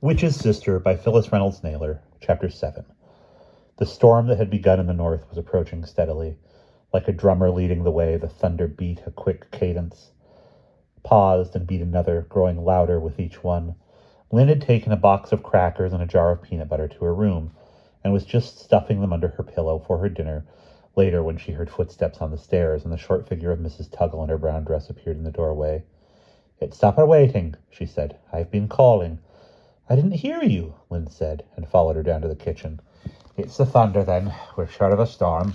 Witch's Sister by Phyllis Reynolds Naylor, Chapter 7. The storm that had begun in the north was approaching steadily. Like a drummer leading the way, the thunder beat a quick cadence, paused and beat another, growing louder with each one. Lynn had taken a box of crackers and a jar of peanut butter to her room, and was just stuffing them under her pillow for her dinner, later when she heard footsteps on the stairs and the short figure of Mrs. Tuggle in her brown dress appeared in the doorway. "It's supper waiting," she said. "I've been calling." "I didn't hear you," Lynn said, and followed her down to the kitchen. "It's the thunder, then. We're short of a storm."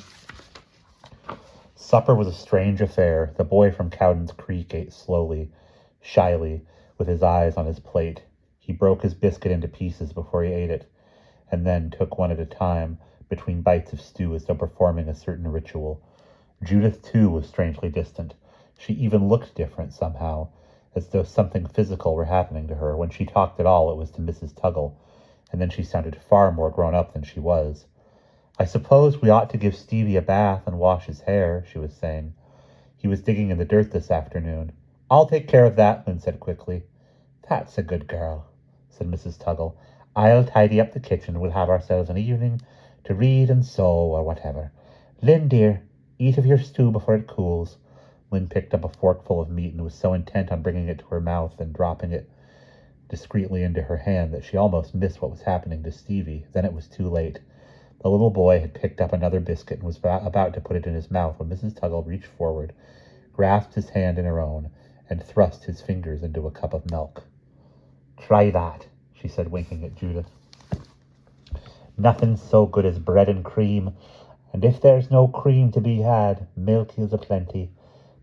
Supper was a strange affair. The boy from Cowden's Creek ate slowly, shyly, with his eyes on his plate. He broke his biscuit into pieces before he ate it, and then took one at a time, between bites of stew as though performing a certain ritual. Judith, too, was strangely distant. She even looked different, somehow, as though something physical were happening to her. When she talked at all, it was to Mrs. Tuggle, and then she sounded far more grown up than she was. "I suppose we ought to give Stevie a bath and wash his hair," she was saying. "He was digging in the dirt this afternoon." "I'll take care of that," Lynn said quickly. "That's a good girl," said Mrs. Tuggle. "I'll tidy up the kitchen. We'll have ourselves an evening to read and sew or whatever. Lynn, dear, eat of your stew before it cools." Lynn picked up a forkful of meat and was so intent on bringing it to her mouth and dropping it discreetly into her hand that she almost missed what was happening to Stevie. Then it was too late. The little boy had picked up another biscuit and was about to put it in his mouth when Mrs. Tuggle reached forward, grasped his hand in her own, and thrust his fingers into a cup of milk. "Try that," she said, winking at Judith. "Nothing's so good as bread and cream, and if there's no cream to be had, milk is a-plenty."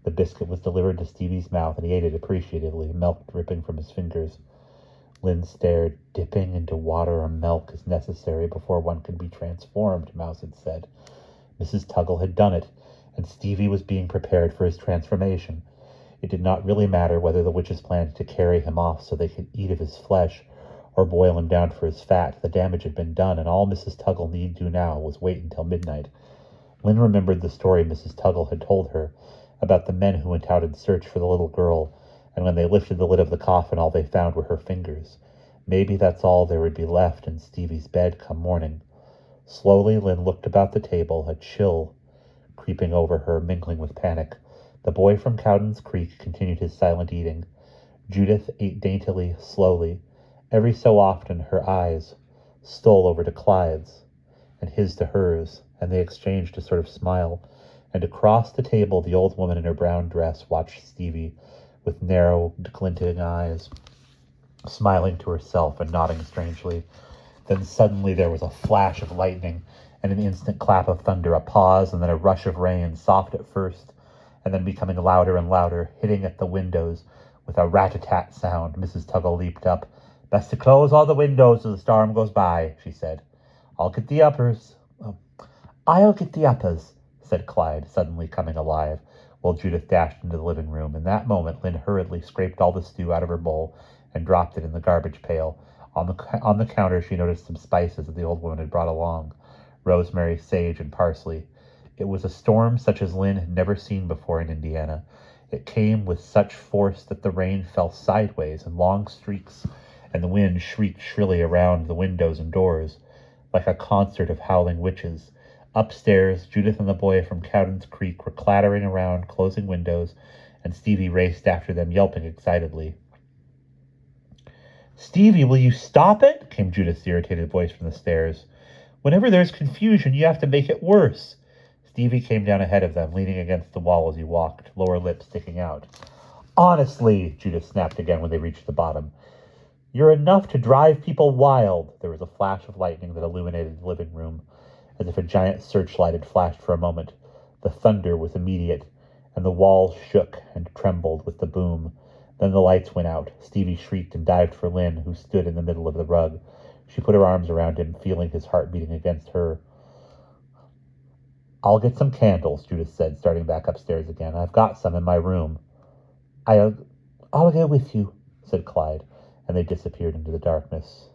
The biscuit was delivered to Stevie's mouth, and he ate it appreciatively, milk dripping from his fingers. Lynn stared. "Dipping into water or milk is necessary before one can be transformed," Mouse had said. Mrs. Tuggle had done it, and Stevie was being prepared for his transformation. It did not really matter whether the witches planned to carry him off so they could eat of his flesh, or boil him down for his fat. The damage had been done, and all Mrs. Tuggle need do now was wait until midnight. Lynn remembered the story Mrs. Tuggle had told her about the men who went out in search for the little girl, and when they lifted the lid of the coffin, all they found were her fingers. Maybe that's all there would be left in Stevie's bed come morning. Slowly, Lynn looked about the table, a chill creeping over her, mingling with panic. The boy from Cowden's Creek continued his silent eating. Judith ate daintily, slowly. Every so often her eyes stole over to Clyde's, and his to hers, and they exchanged a sort of smile. And across the table the old woman in her brown dress watched Stevie with narrow, glinting eyes, smiling to herself and nodding strangely. Then suddenly there was a flash of lightning and an instant clap of thunder, a pause, and then a rush of rain, soft at first, and then becoming louder and louder, hitting at the windows with a rat-a-tat sound. Mrs. Tuggle leaped up. "Best to close all the windows as the storm goes by," she said. "I'll get the uppers." "I'll get the uppers," said Clyde, suddenly coming alive, while Judith dashed into the living room. In that moment, Lynn hurriedly scraped all the stew out of her bowl and dropped it in the garbage pail. On the counter, she noticed some spices that the old woman had brought along: rosemary, sage, and parsley. It was a storm such as Lynn had never seen before in Indiana. It came with such force that the rain fell sideways in long streaks, and the wind shrieked shrilly around the windows and doors, like a concert of howling witches. Upstairs, Judith and the boy from Cowden's Creek were clattering around, closing windows, and Stevie raced after them, yelping excitedly. "Stevie, will you stop it?" came Judith's irritated voice from the stairs. "Whenever there's confusion, you have to make it worse." Stevie came down ahead of them, leaning against the wall as he walked, lower lip sticking out. "Honestly," Judith snapped again when they reached the bottom, "you're enough to drive people wild." There was a flash of lightning that illuminated the living room, as if a giant searchlight had flashed for a moment. The thunder was immediate, and the walls shook and trembled with the boom. Then the lights went out. Stevie shrieked and dived for Lynn, who stood in the middle of the rug. She put her arms around him, feeling his heart beating against her. "I'll get some candles," Judith said, starting back upstairs again. "I've got some in my room." I'll go with you," said Clyde, and they disappeared into the darkness.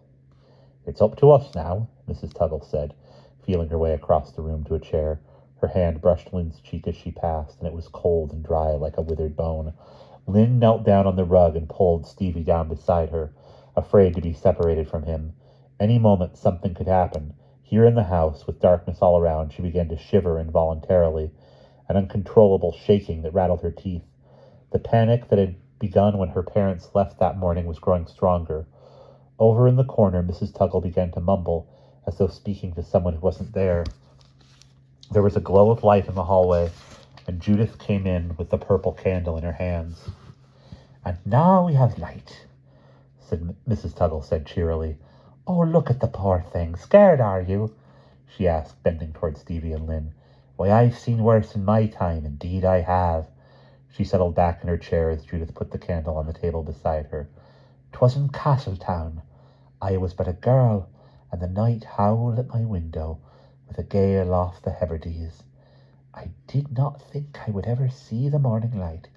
"It's up to us now," Mrs. Tuggle said, feeling her way across the room to a chair. Her hand brushed Lynn's cheek as she passed, and it was cold and dry like a withered bone. Lynn knelt down on the rug and pulled Stevie down beside her. afraid to be separated from him. Any moment something could happen. Here in the house, with darkness all around, she began to shiver involuntarily, an uncontrollable shaking that rattled her teeth. The panic that had begun when her parents left that morning was growing stronger. Over in the corner, Mrs. Tuggle began to mumble, as though speaking to someone who wasn't there. There was a glow of light in the hallway, and Judith came in with the purple candle in her hands. "And now we have light," Mrs. Tuggle said cheerily. "Oh, look at the poor thing. Scared, are you?" she asked, bending toward Stevie and Lynn. "Why, I've seen worse in my time, indeed I have." She settled back in her chair as Judith put the candle on the table beside her. "'Twas in Castletown. I was but a girl, and the night howled at my window, with a gale off the Hebrides. I did not think I would ever see the morning light,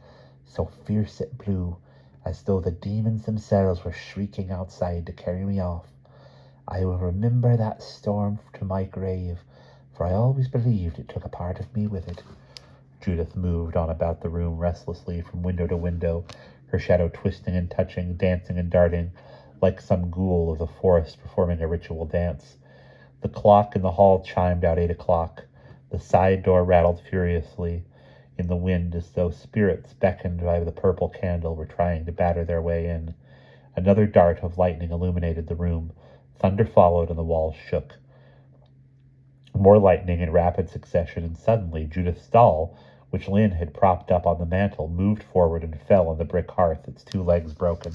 so fierce it blew, as though the demons themselves were shrieking outside to carry me off. I will remember that storm to my grave, for I always believed it took a part of me with it." Judith moved on about the room restlessly from window to window, her shadow twisting and touching, dancing and darting, like some ghoul of the forest performing a ritual dance. The clock in the hall chimed out 8 o'clock. The side door rattled furiously in the wind as though spirits beckoned by the purple candle were trying to batter their way in. Another dart of lightning illuminated the room. Thunder followed and the walls shook. More lightning in rapid succession, and suddenly Judith's doll, which Lynn had propped up on the mantel, moved forward and fell on the brick hearth, its 2 legs broken.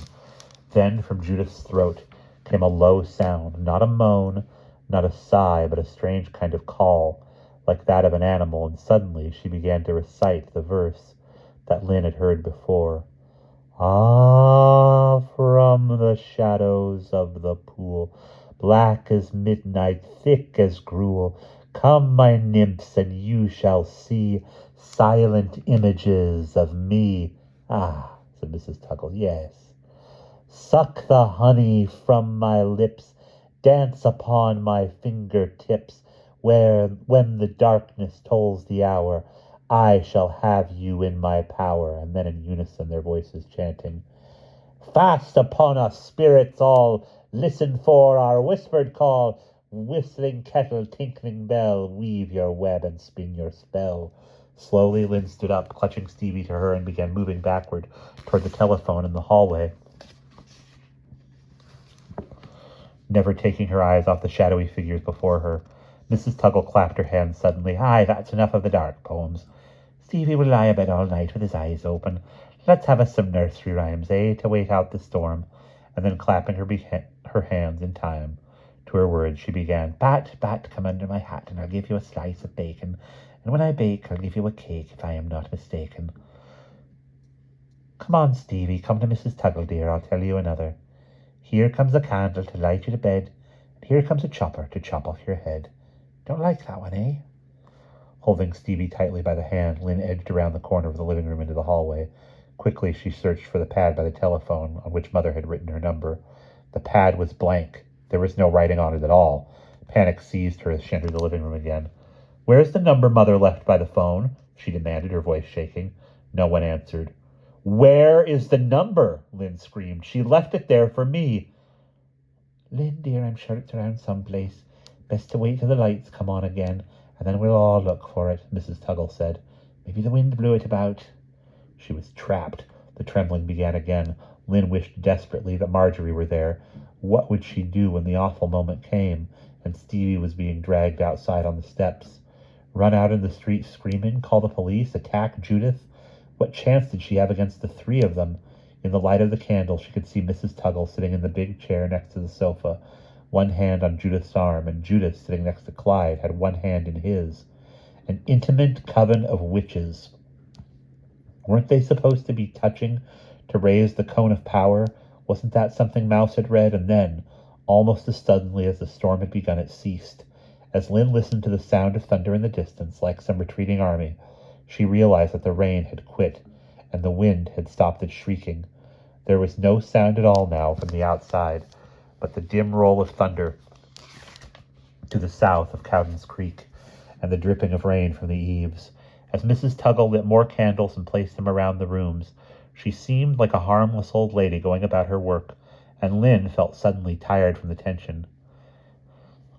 Then from Judith's throat came a low sound, not a moan, not a sigh, but a strange kind of call, like that of an animal, and suddenly she began to recite the verse that Lynn had heard before. "Ah, from the shadows of the pool, black as midnight, thick as gruel, come, my nymphs, and you shall see silent images of me." "Ah," said Mrs. Tuggle, "yes. Suck the honey from my lips, dance upon my fingertips, when the darkness tolls the hour, I shall have you in my power." And then in unison their voices chanting, "Fast upon us, spirits all, listen for our whispered call, whistling kettle, tinkling bell, weave your web and spin your spell." Slowly Lynn stood up, clutching Stevie to her, and began moving backward toward the telephone in the hallway, never taking her eyes off the shadowy figures before her. Mrs. Tuggle clapped her hands suddenly. "Aye, that's enough of the dark poems. Stevie will lie abed all night with his eyes open. Let's have us some nursery rhymes, to wait out the storm." And then clapping her hands in time to her words, she began, "Bat, bat, come under my hat, and I'll give you a slice of bacon. And when I bake, I'll give you a cake, if I am not mistaken. Come on, Stevie, come to Mrs. Tuggle, dear, I'll tell you another. Here comes a candle to light you to bed, and here comes a chopper to chop off your head. Don't like that one, eh?" Holding Stevie tightly by the hand, Lynn edged around the corner of the living room into the hallway. Quickly she searched for the pad by the telephone on which Mother had written her number. The pad was blank. There was no writing on it at all. Panic seized her as she entered the living room again. "Where's the number Mother left by the phone?" she demanded, her voice shaking. No one answered. "Where is the number?" Lynn screamed. "She left it there for me." "Lynn, dear, I'm sure it's around someplace. Best to wait till the lights come on again, and then we'll all look for it," Mrs. Tuggle said. "Maybe the wind blew it about." She was trapped. The trembling began again. Lynn wished desperately that Marjorie were there. What would she do when the awful moment came, and Stevie was being dragged outside on the steps? Run out in the street screaming? Call the police? Attack Judith? What chance did she have against the 3 of them? In the light of the candle, she could see Mrs. Tuggle sitting in the big chair next to the sofa, one hand on Judith's arm, and Judith, sitting next to Clyde, had one hand in his. An intimate coven of witches. Weren't they supposed to be touching to raise the cone of power? Wasn't that something Mouse had read? And then, almost as suddenly as the storm had begun, it ceased. As Lynn listened to the sound of thunder in the distance, like some retreating army, she realized that the rain had quit, and the wind had stopped its shrieking. There was no sound at all now from the outside, but the dim roll of thunder to the south of Cowden's Creek, and the dripping of rain from the eaves. As Mrs. Tuggle lit more candles and placed them around the rooms, she seemed like a harmless old lady going about her work, and Lynn felt suddenly tired from the tension.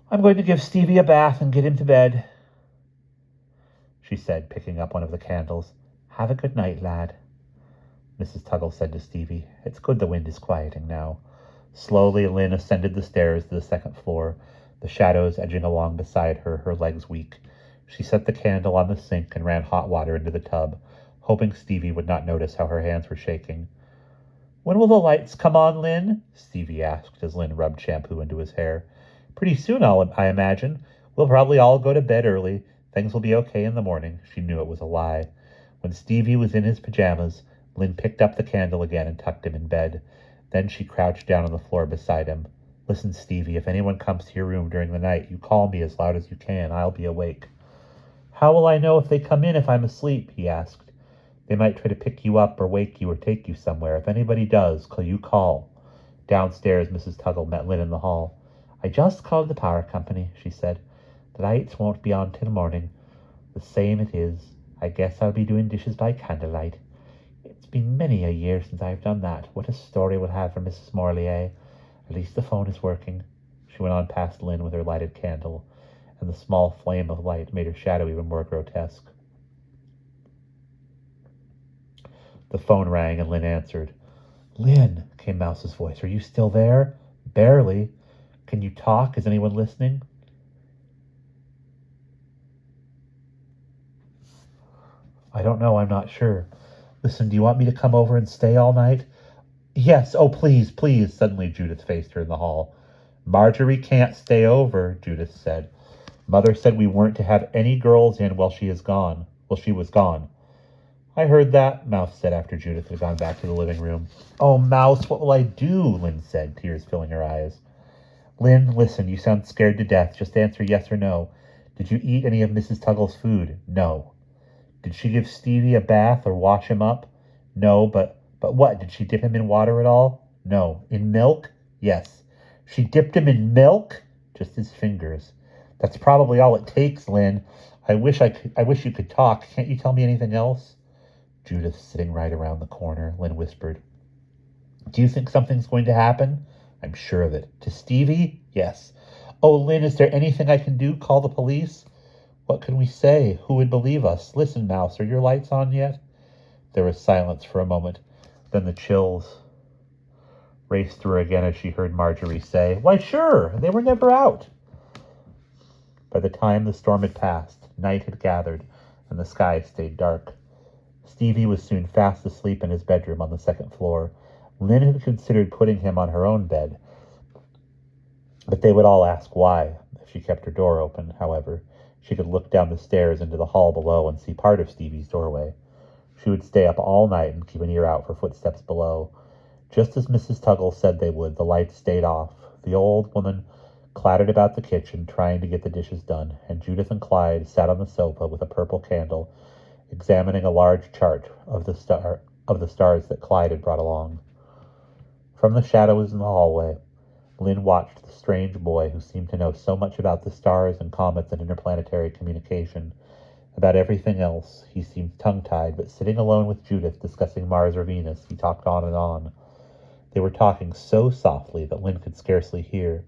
I'm going to give Stevie a bath and get him to bed, she said, picking up one of the candles. Have a good night, lad. Mrs. Tuggle said to Stevie, It's good the wind is quieting now. Slowly, Lynn ascended the stairs to the second floor, the shadows edging along beside her, her legs weak. She set the candle on the sink and ran hot water into the tub, hoping Stevie would not notice how her hands were shaking. When will the lights come on, Lynn? Stevie asked as Lynn rubbed shampoo into his hair. Pretty soon, I imagine. We'll probably all go to bed early. Things will be okay in the morning. She knew it was a lie. When Stevie was in his pajamas, Lynn picked up the candle again and tucked him in bed. Then she crouched down on the floor beside him. Listen, Stevie, if anyone comes to your room during the night, you call me as loud as you can. I'll be awake. How will I know if they come in if I'm asleep? He asked. They might try to pick you up or wake you or take you somewhere. If anybody does, you call. Downstairs, Mrs. Tuggle met Lynn in the hall. I just called the power company, she said. The lights won't be on till morning. The same it is. I guess I'll be doing dishes by candlelight. It's been many a year since I've done that. What a story we'll have for Mrs. Morley, eh? At least the phone is working. She went on past Lynn with her lighted candle, and the small flame of light made her shadow even more grotesque. The phone rang and Lynn answered. Lynn, came Mouse's voice, are you still there? Barely. Can you talk? Is anyone listening? I don't know, I'm not sure. Listen, do you want me to come over and stay all night? Yes, oh please, please, suddenly Judith faced her in the hall. Marjorie can't stay over, Judith said. Mother said we weren't to have any girls in while she was gone. I heard that, Mouse said after Judith had gone back to the living room. Oh, Mouse, what will I do? Lynn said, tears filling her eyes. Lynn, listen, you sound scared to death. Just answer yes or no. Did you eat any of Mrs. Tuggle's food? No. Did she give Stevie a bath or wash him up? No, but what? Did she dip him in water at all? No. In milk? Yes. She dipped him in milk? Just his fingers. That's probably all it takes, Lynn. I wish you could talk. Can't you tell me anything else? Judith sitting right around the corner, Lynn whispered. Do you think something's going to happen? I'm sure of it. To Stevie? Yes. Oh, Lynn, is there anything I can do? Call the police? What can we say? Who would believe us? Listen, Mouse, are your lights on yet? There was silence for a moment. Then the chills raced through her again as she heard Marjorie say, Why, sure, they were never out. By the time the storm had passed, night had gathered, and the sky stayed dark. Stevie was soon fast asleep in his bedroom on the second floor. Lynn had considered putting him on her own bed, but they would all ask why. If she kept her door open, however, she could look down the stairs into the hall below and see part of Stevie's doorway. She would stay up all night and keep an ear out for footsteps below. Just as Mrs. Tuggle said they would, the lights stayed off. The old woman clattered about the kitchen, trying to get the dishes done, and Judith and Clyde sat on the sofa with a purple candle, examining a large chart of the stars that Clyde had brought along. From the shadows in the hallway, Lynn watched the strange boy who seemed to know so much about the stars and comets and interplanetary communication. About everything else, he seemed tongue-tied, but sitting alone with Judith discussing Mars or Venus, he talked on and on. They were talking so softly that Lynn could scarcely hear,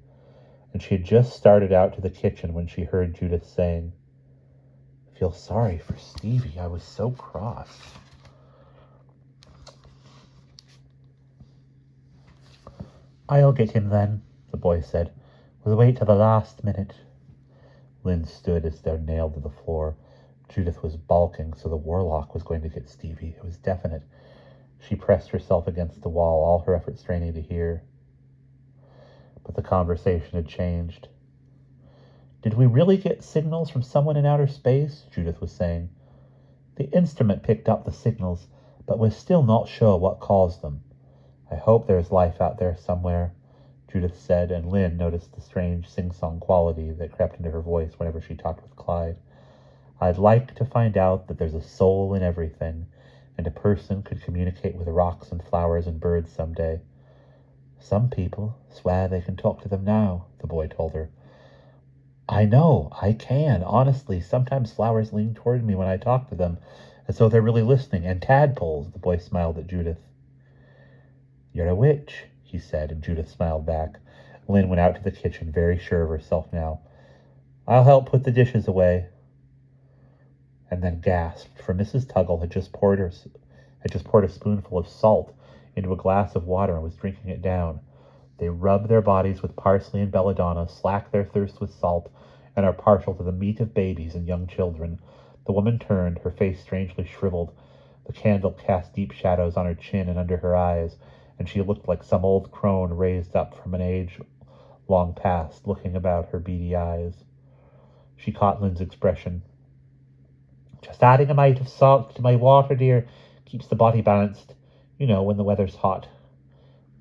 and she had just started out to the kitchen when she heard Judith saying, I feel sorry for Stevie. I was so cross. I'll get him then, the boy said. We'll wait till the last minute. Lynn stood as though nailed to the floor. Judith was balking, so the warlock was going to get Stevie. It was definite. She pressed herself against the wall, all her efforts straining to hear. But the conversation had changed. Did we really get signals from someone in outer space? Judith was saying. The instrument picked up the signals, but we're still not sure what caused them. I hope there's life out there somewhere, Judith said, and Lynn noticed the strange sing-song quality that crept into her voice whenever she talked with Clyde. I'd like to find out that there's a soul in everything, and a person could communicate with rocks and flowers and birds someday. Some people swear they can talk to them now, the boy told her. I know, I can. Honestly, sometimes flowers lean toward me when I talk to them, as though they're really listening. And tadpoles, the boy smiled at Judith. You're a witch. he said, and Judith smiled back. Lynn went out to the kitchen, very sure of herself now. I'll help put the dishes away. And then gasped, for Mrs. Tuggle had just poured a spoonful of salt into a glass of water and was drinking it down. They rub their bodies with parsley and belladonna, slack their thirst with salt, and are partial to the meat of babies and young children. The woman turned, her face strangely shriveled. The candle cast deep shadows on her chin and under her eyes, and she looked like some old crone raised up from an age long past, looking about her beady eyes. She caught Lynn's expression. Just adding a mite of salt to my water, dear. Keeps the body balanced. You know, when the weather's hot.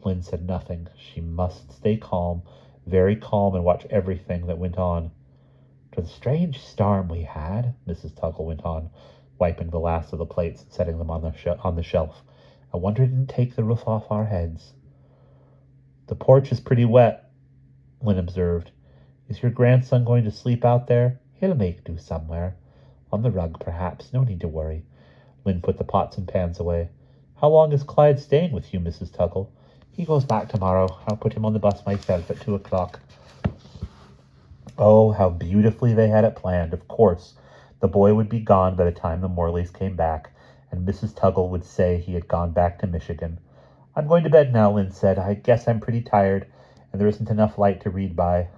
Lynn said nothing. She must stay calm, very calm, and watch everything that went on. "'Twas a strange storm we had," Mrs. Tuggle went on, wiping the last of the plates and setting them on the shelf. "I wonder it didn't take the roof off our heads." "The porch is pretty wet," Lynn observed. "Is your grandson going to sleep out there?" "He'll make do somewhere. On the rug, perhaps. No need to worry." Lynn put the pots and pans away. "How long is Clyde staying with you, Mrs. Tuggle?" "He goes back tomorrow. I'll put him on the bus myself at 2:00. Oh, how beautifully they had it planned. Of course, the boy would be gone by the time the Morleys came back, and Mrs. Tuggle would say he had gone back to Michigan. "I'm going to bed now," Lynn said. "I guess I'm pretty tired, and there isn't enough light to read by."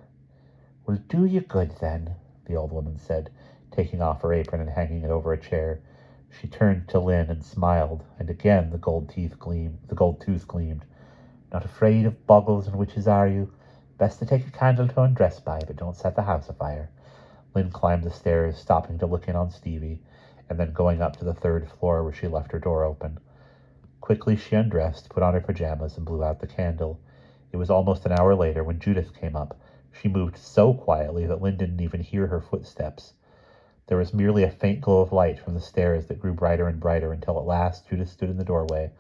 "Will do you good, then," the old woman said, taking off her apron and hanging it over a chair. She turned to Lynn and smiled, and again the gold tooth gleamed. "Not afraid of boggles and witches, are you? Best to take a candle to undress by, but don't set the house afire." Lynn climbed the stairs, stopping to look in on Stevie, and then going up to the 3rd floor where she left her door open. Quickly she undressed, put on her pajamas, and blew out the candle. It was almost an hour later when Judith came up. She moved so quietly that Lynn didn't even hear her footsteps. There was merely a faint glow of light from the stairs that grew brighter and brighter until at last Judith stood in the doorway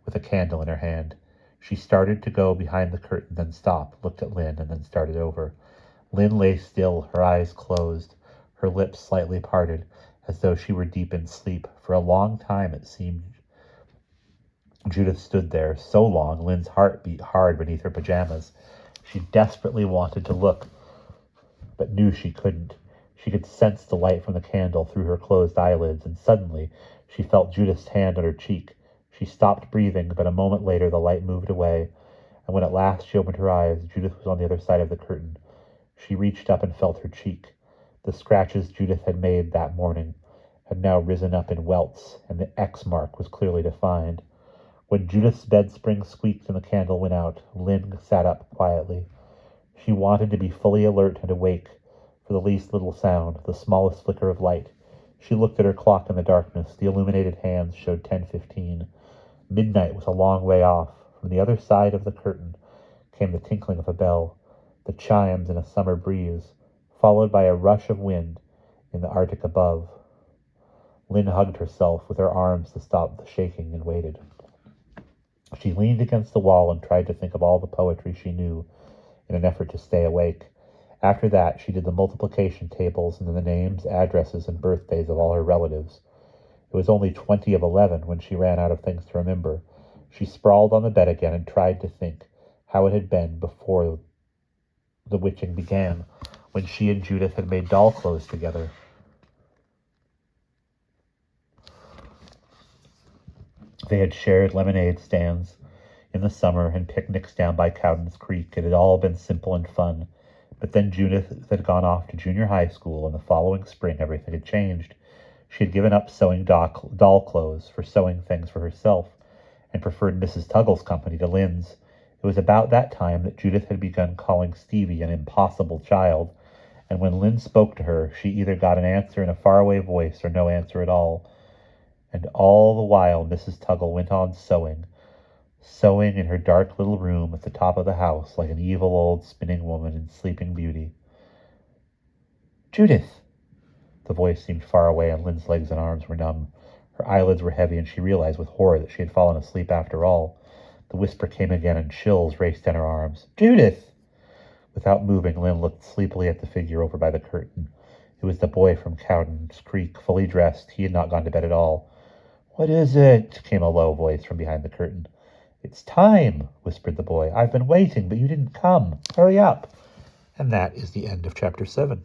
with a candle in her hand. She started to go behind the curtain, then stopped, looked at Lynn, and then started over. Lynn lay still, her eyes closed, her lips slightly parted, as though she were deep in sleep. For a long time, it seemed, Judith stood there, so long Lynn's heart beat hard beneath her pajamas. She desperately wanted to look, but knew she couldn't. She could sense the light from the candle through her closed eyelids, and suddenly she felt Judith's hand on her cheek. She stopped breathing, but a moment later the light moved away, and when at last she opened her eyes, Judith was on the other side of the curtain. She reached up and felt her cheek. The scratches Judith had made that morning had now risen up in welts, and the X mark was clearly defined. When Judith's bed spring squeaked and the candle went out, Lynn sat up quietly. She wanted to be fully alert and awake for the least little sound, the smallest flicker of light. She looked at her clock in the darkness. The illuminated hands showed 10:15. Midnight was a long way off. From the other side of the curtain came the tinkling of a bell, the chimes in a summer breeze, followed by a rush of wind in the Arctic above. Lynn hugged herself with her arms to stop the shaking and waited. She leaned against the wall and tried to think of all the poetry she knew in an effort to stay awake. After that, she did the multiplication tables and then the names, addresses, and birthdays of all her relatives. It was only 20 of 11 when she ran out of things to remember. She sprawled on the bed again and tried to think how it had been before the witching began, when she and Judith had made doll clothes together. They had shared lemonade stands in the summer and picnics down by Cowden's Creek. It had all been simple and fun. But then Judith had gone off to junior high school, and the following spring everything had changed. She had given up sewing doll clothes for sewing things for herself, and preferred Mrs. Tuggle's company to Lynn's. It was about that time that Judith had begun calling Stevie an impossible child, and when Lynn spoke to her, she either got an answer in a faraway voice or no answer at all. And all the while Mrs. Tuggle went on sewing in her dark little room at the top of the house like an evil old spinning woman in Sleeping Beauty. "Judith!" The voice seemed far away, and Lynn's legs and arms were numb. Her eyelids were heavy, and she realized with horror that she had fallen asleep after all. The whisper came again, and chills raced down her arms. "Judith!" Without moving, Lynn looked sleepily at the figure over by the curtain. It was the boy from Cowden's Creek, fully dressed. He had not gone to bed at all. "What is it?" came a low voice from behind the curtain. It's time, whispered the boy. I've been waiting, but you didn't come. Hurry up. And that is the end of chapter 7.